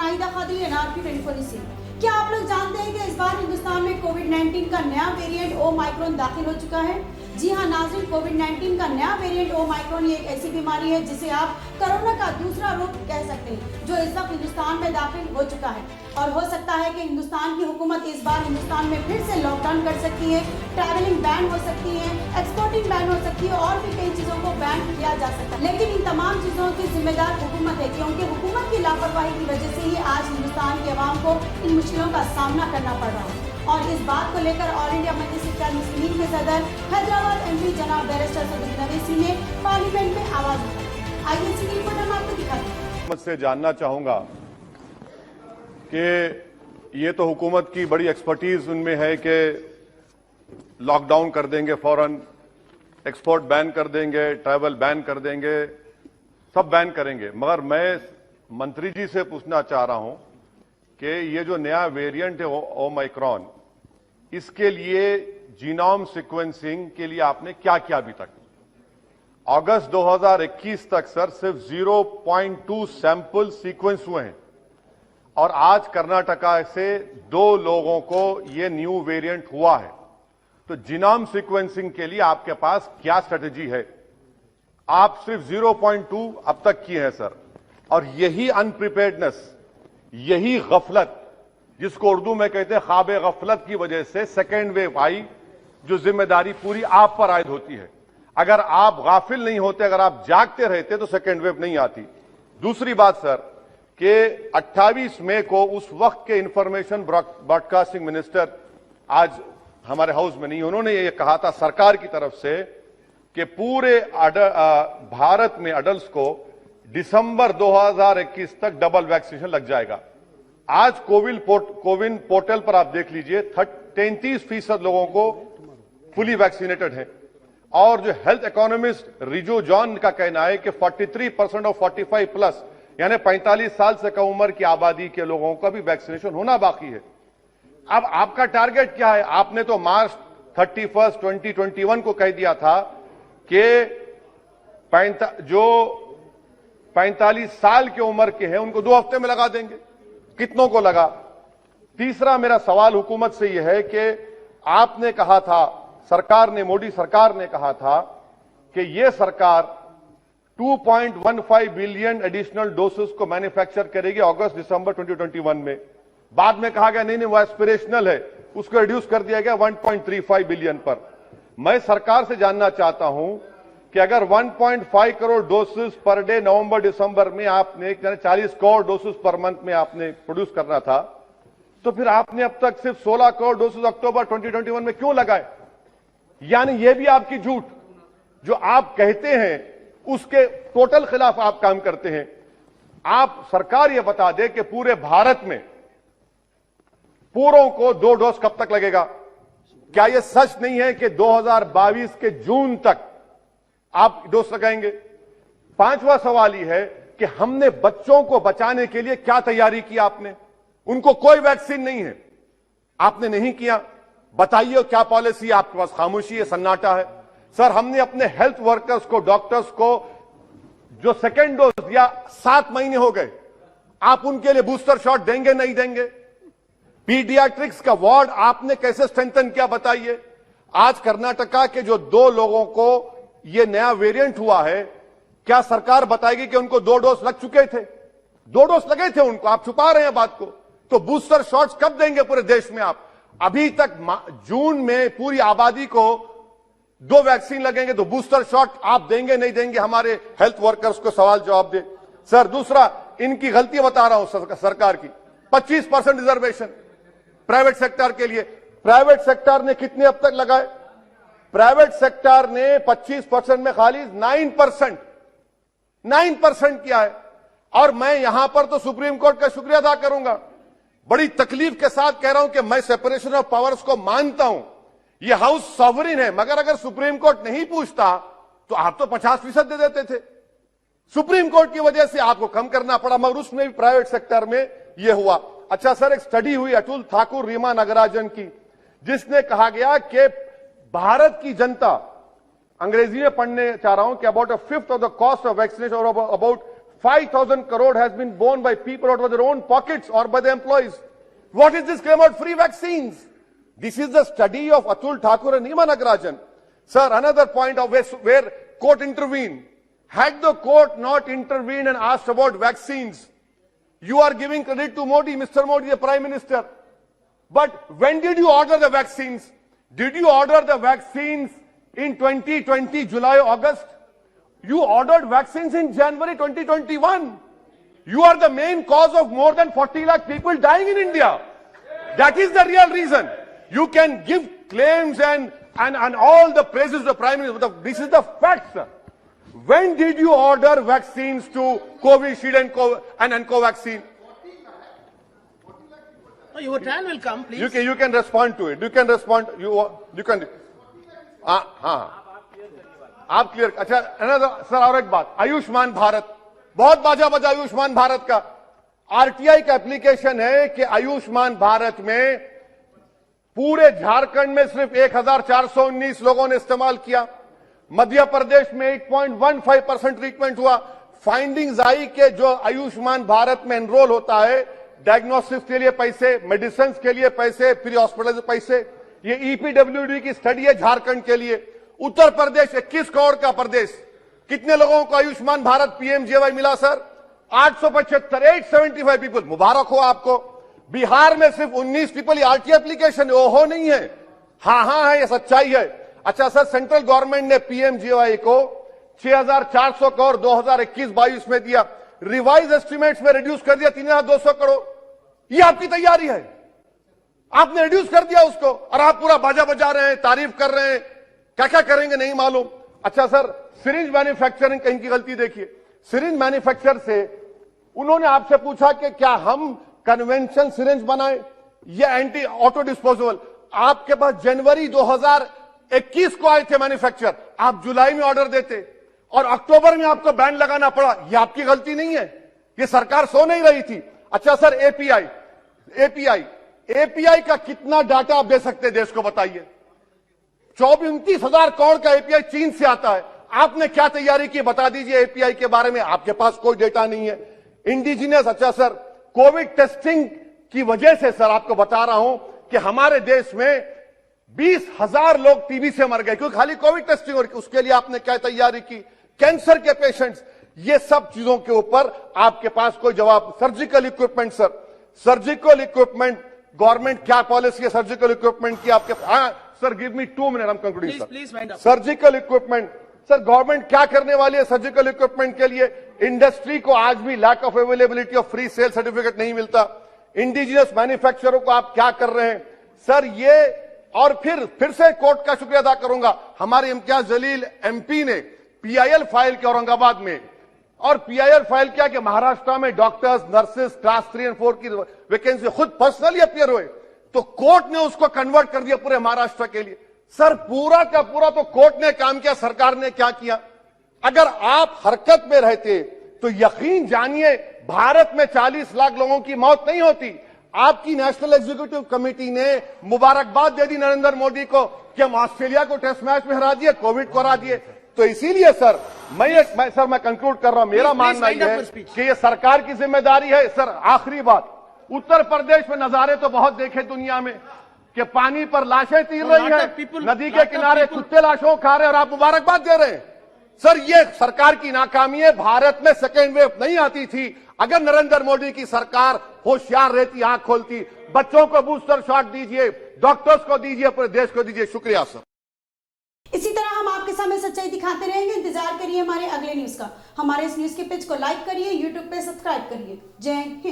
Nahida खादिल, NRP 24 से। क्या आप लोग जानते हैं कि इस बार हिंदुस्तान में कोविड-19 का नया वेरिएंट ओमाइक्रॉन दाखिल हो चुका है? जी हां नाज़रीन, कोविड-19 का नया वेरिएंट ओमाइक्रॉन ये एक ऐसी बीमारी है जिसे आप कोरोना का दूसरा रूप कह सकते हैं, जो इस वक्त हिंदुस्तान में दाखिल हो चुका है। और हो सकता है कि हिंदुस्तान की हुकूमत इस बार हिंदुस्तान में फिर से लॉकडाउन कर सकती है, ट्रैवलिंग बैन हो सकती है, एक्सपोर्टिंग बैन हो सकती है और भी कई चीज़ों को बैन किया जा सकता है। लेकिन इन तमाम चीज़ों की जिम्मेदार हुकूमत है, क्योंकि हुकूमत की लापरवाही की वजह से ही आज हिंदुस्तान की आवाम को इन मुश्किलों का सामना करना पड़ रहा है। और इस बात को लेकर ऑल इंडिया मजलिस इत्तेहाद मुस्लिमीन के सदर हैदराबाद एमपी जनाब बैरिस्टर सदुद्दीन अवैसी ने पार्लियामेंट में आवाज उठाई। आइए इसकी रिपोर्ट हम आपको दिखाते हैं। मुझसे जानना चाहूंगा कि ये तो हुकूमत की बड़ी एक्सपर्टीज उनमें है कि लॉकडाउन कर देंगे, फौरन एक्सपोर्ट बैन कर देंगे, ट्रैवल बैन कर देंगे, सब बैन करेंगे। मगर मैं मंत्री जी से पूछना चाह रहा हूं कि ये जो नया वेरिएंट है ओमाइक्रॉन, इसके लिए जीनोम सीक्वेंसिंग के लिए आपने क्या किया अभी तक? अगस्त 2021 तक सर सिर्फ 0.2 सैंपल सीक्वेंस हुए हैं और आज कर्नाटका से 2 लोगों को ये न्यू वेरिएंट हुआ है। तो जीनोम सीक्वेंसिंग के लिए आपके पास क्या स्ट्रेटेजी है? आप सिर्फ 0.2 अब तक किए हैं सर, और यही अनप्रिपेयर्डनेस, यही गफलत, जिसको उर्दू में कहते हैं ख्वाब गफलत, की वजह से सेकेंड वेव आई, जो जिम्मेदारी पूरी आप पर आयद होती है। अगर आप गाफिल नहीं होते, अगर आप जागते रहते तो सेकेंड वेव नहीं आती। दूसरी बात सर कि 28 मई को उस वक्त के इंफॉर्मेशन ब्रॉडकास्टिंग मिनिस्टर आज हमारे हाउस में नहीं, उन्होंने ये कहा था सरकार की तरफ से कि पूरे भारत में अडल्ट को दिसंबर 2021 तक डबल वैक्सीनेशन लग जाएगा। आज कोविन पोर्टल पर आप देख लीजिए 33% लोगों को फुली वैक्सीनेटेड है, और जो हेल्थ इकोनॉमिस्ट रिजो जॉन का कहना है कि 43% और 45 प्लस यानी 45 साल से कम उम्र की आबादी के लोगों का भी वैक्सीनेशन होना बाकी है। अब आपका टारगेट क्या है? आपने तो मार्च 31, 2021 को कह दिया था कि जो 45 साल की उम्र के हैं उनको 2 हफ्ते में लगा देंगे। कितनों को लगा? तीसरा मेरा सवाल हुकूमत से यह है कि आपने कहा था, सरकार ने, मोदी सरकार ने कहा था कि यह सरकार 2.15 बिलियन एडिशनल डोसेस को मैन्युफैक्चर करेगी अगस्त दिसंबर 2021 में। बाद में कहा गया नहीं, वो एस्पिरेशनल है, उसको रिड्यूस कर दिया गया 1.35 बिलियन पर। मैं सरकार से जानना चाहता हूं कि अगर 1.5 करोड़ डोसेस पर डे नवंबर दिसंबर में आपने 40 करोड़ डोसेस पर मंथ में आपने प्रोड्यूस करना था, तो फिर आपने अब तक सिर्फ 16 करोड़ डोसेस अक्टूबर 2021 में क्यों लगाए? यानी यह भी आपकी झूठ, जो आप कहते हैं उसके टोटल खिलाफ आप काम करते हैं। आप सरकार यह बता दे कि पूरे भारत में पूरों को 2 डोज कब तक लगेगा? क्या यह सच नहीं है कि 2022 के जून तक आप डोज लगाएंगे? 5वां सवाल यह है कि हमने बच्चों को बचाने के लिए क्या तैयारी की आपने? उनको कोई वैक्सीन नहीं है, आपने नहीं किया। बताइए क्या पॉलिसी? आपके पास खामोशी है, सन्नाटा है। सर, हमने अपने हेल्थ वर्कर्स को, डॉक्टर्स को जो सेकेंड डोज दिया 7 महीने हो गए, आप उनके लिए बूस्टर शॉट देंगे नहीं देंगे? पीडियाट्रिक्स का वार्ड आपने कैसे स्ट्रेंथन किया बताइए? आज कर्नाटका के जो 2 लोगों को ये नया वेरिएंट हुआ है, क्या सरकार बताएगी कि उनको 2 डोज लग चुके थे? 2 डोज लगे थे उनको, आप छुपा रहे हैं बात को। तो बूस्टर शॉट्स कब देंगे पूरे देश में आप? अभी तक जून में पूरी आबादी को 2 वैक्सीन लगेंगे, तो बूस्टर शॉट आप देंगे नहीं देंगे? हमारे हेल्थ वर्कर्स को सवाल जवाब दे। सर, दूसरा, इनकी गलती बता रहा हूं सरकार की, 25% रिजर्वेशन प्राइवेट सेक्टर के लिए। प्राइवेट सेक्टर ने कितने अब तक लगाए? प्राइवेट सेक्टर ने 25% में खाली 9% किया है। और मैं यहां पर तो सुप्रीम कोर्ट का शुक्रिया अदा करूंगा, बड़ी तकलीफ के साथ कह रहा हूं कि मैं सेपरेशन ऑफ पावर्स को मानता हूं, यह हाउस सॉवरिन है, मगर अगर सुप्रीम कोर्ट नहीं पूछता तो आप तो 50% दे देते थे। सुप्रीम कोर्ट की वजह से आपको कम करना पड़ा, मगर उसमें भी प्राइवेट सेक्टर में यह हुआ। अच्छा सर, एक स्टडी हुई अतुल ठाकुर, रीमा नागराजन की, जिसने कहा गया कि भारत की जनता, अंग्रेजी में पढ़ने चाह रहा हूं, कि about 1/5 of the cost of vaccination और about 5,000 crore has been borne by people out of their own pockets or by the employees. What is this claim about free vaccines? This is the study of Atul Thakur and Nima Nagarajan. Sir, another point of where court intervened. Had the court not intervened and asked about vaccines, you are giving credit to Modi, Mr. Modi, the Prime Minister. But when did you order the vaccines? Did you order the vaccines in 2020, July, August? You ordered vaccines in January 2021. You are the main cause of more than 40 lakh people dying in India. That is the real reason. You can give claims and all the praises to the Prime Minister, but this is the fact, sir. When did you order vaccines to Covishield and Covaxin? No, your turn will come, please. You can respond to it. You can respond. You can. आप clear. अच्छा, another sir, और एक बात, आयुष्मान भारत, बहुत बाजा बजा आयुष्मान भारत का. RTI का एप्लीकेशन है कि आयुष्मान भारत में पूरे झारखंड में सिर्फ 1,419 लोगों ने इस्तेमाल किया. मध्य प्रदेश में 8.15% ट्रीटमेंट हुआ. फाइंडिंग्स आई कि जो आयुष्मान भारत में एनरोल होता है, डायग्नोस्टिक्स के लिए पैसे, मेडिसिन के लिए पैसे, प्री हॉस्पिटल के पैसे, ये ईपीडब्ल्यूडी की स्टडी है झारखंड के लिए. उत्तर प्रदेश 21 करोड़ का प्रदेश, कितने लोगों को आयुष्मान भारत पीएमजेवाई मिला सर? 875, 875 पीपल. मुबारक हो आपको. बिहार में सिर्फ 19 पीपल आरटीआई एप्लीकेशन, ओहो नहीं है, हाँ है, ये सच्चाई है. अच्छा सर, सेंट्रल गवर्नमेंट ने पीएमजेवाई को 6,400 करोड़ 2021-22 में दिया. रिवाइज एस्टिमेट्स में रिड्यूस कर दिया 3,200 करोड़. ये आपकी तैयारी है. आपने रिड्यूस कर दिया उसको और आप पूरा बाजा बजा रहे हैं, तारीफ कर रहे हैं. क्या क्या करेंगे नहीं मालूम. अच्छा सर, सिरिंज मैन्युफैक्चरिंग कहीं की गलती देखिए. सिरिंज मैन्युफैक्चर से उन्होंने आपसे पूछा कि क्या हम कन्वेंशन सिरिंज बनाए या एंटी ऑटो डिस्पोजेबल. आपके पास जनवरी 2021 को आए थे मैन्युफैक्चर, आप जुलाई में ऑर्डर देते और अक्टूबर में आपको बैन लगाना पड़ा. यह आपकी गलती नहीं है, यह सरकार सो नहीं रही थी. अच्छा सर, एपीआई का कितना डाटा आप दे सकते हैं देश को बताइए. 24-29,000 करोड़ का एपीआई चीन से आता है. आपने क्या तैयारी की बता दीजिए एपीआई के बारे में. आपके पास कोई डेटा नहीं है. इंडिजिनियस. अच्छा सर, कोविड टेस्टिंग की वजह से सर आपको बता रहा हूं कि हमारे देश में 20,000 लोग टीबी से मर गए क्योंकि खाली कोविड टेस्टिंग. और उसके लिए आपने क्या तैयारी की? कैंसर के पेशेंट्स, ये सब चीजों के ऊपर आपके पास कोई जवाब. Surgical equipment sir, surgical equipment, government क्या पॉलिसी है सर्जिकल इक्विपमेंट की आपके? Sir, give me 2 minute, I am concluding. Surgical equipment sir, government क्या करने वाली है सर्जिकल इक्विपमेंट के लिए? इंडस्ट्री को आज भी lack of availability of free sale certificate नहीं मिलता. इंडिजिनियस मैन्युफैक्चररों को आप क्या कर रहे हैं सर? ये और फिर से कोर्ट का शुक्रिया अदा करूंगा. हमारे इम्तियाज जलील एमपी ने पीआईएल फाइल की औरंगाबाद में, और पीआईएल फाइल क्या कि महाराष्ट्र में डॉक्टर्स, नर्सेस क्लास 3 और 4 की वैकेंसी खुद पर्सनली अपियर हुए, तो कोर्ट ने उसको कन्वर्ट कर दिया पूरे महाराष्ट्र के लिए. सर, पूरा का पूरा तो कोर्ट ने काम किया, सरकार ने क्या किया? अगर आप हरकत में रहते तो यकीन जानिए भारत में 40 लाख लोगों की मौत नहीं होती. आपकी नेशनल एग्जीक्यूटिव कमेटी ने मुबारकबाद दे दी नरेंद्र मोदी को कि हम ऑस्ट्रेलिया को टेस्ट मैच में हरा दिए, कोविड को हरा दिए. तो इसीलिए सर मैं कंक्लूड कर रहा हूं. मेरा मानना यह है कि यह सरकार की जिम्मेदारी है. सर, आखिरी बात, उत्तर प्रदेश में नजारे तो बहुत देखे दुनिया में कि पानी पर लाशें तीर रही हैं, नदी के किनारे कुत्ते लाशों खा रहे हैं और आप मुबारकबाद दे रहे हैं. सर, ये सरकार की नाकामी है. भारत में सेकेंड वेव नहीं आती थी. अगर नरेंद्र मोदी की सरकार होशियार रहती, आंख खोलती, बच्चों को बूस्टर शॉट दीजिए, डॉक्टर्स को दीजिए, पूरे देश को दीजिए. शुक्रिया सर. इसी तरह हम आपके सामने सच्चाई दिखाते रहेंगे. इंतजार करिए हमारे अगले न्यूज का. हमारे इस न्यूज के पेज को लाइक करिए, यूट्यूब पे सब्सक्राइब करिए. जय हिंद.